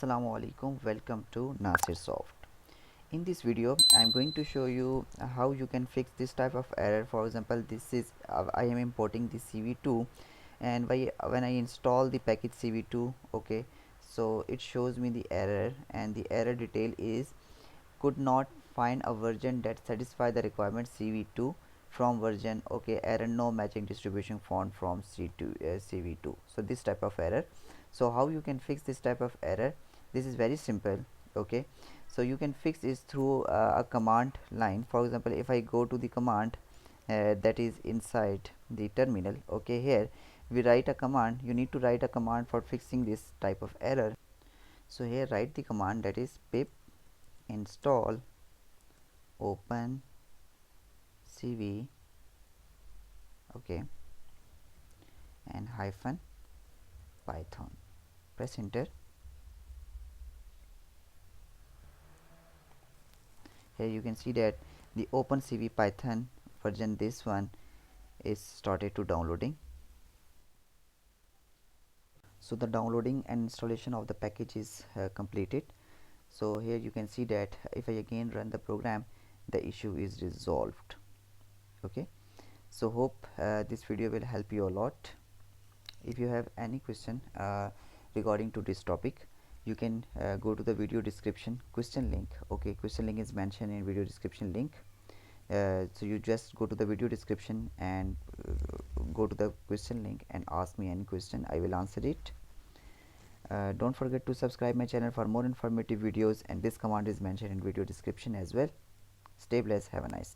Assalamu alaikum, welcome to Nasir Soft. In this video I am going to show you how you can fix this type of error. For example, this is I am importing the CV2, and when I install the package CV2, okay, so it shows me the error, and the error detail is could not find a version that satisfy the requirement CV2 from version, okay, error no matching distribution font from CV2. So this type of error. So how you can fix this type of error? This is very simple, okay. So you can fix this through a command line. For example, if I go to the command that is inside the terminal, okay, here we write a command. You need to write a command for fixing this type of error. So here write the command, that is pip install OpenCV, okay, and hyphen Python. Press enter. Here you can see that the OpenCV Python version, this one, is started to downloading. So the downloading and installation of the package is completed. So here you can see that if I again run the program, the issue is resolved, okay. So hope this video will help you a lot. If you have any question regarding to this topic, you can go to the video description question link, okay. Question link is mentioned in video description link. So you just go to the video description and go to the question link and ask me any question. I will answer it. Don't forget to subscribe my channel for more informative videos, and this command is mentioned in video description as well. Stay blessed, have a nice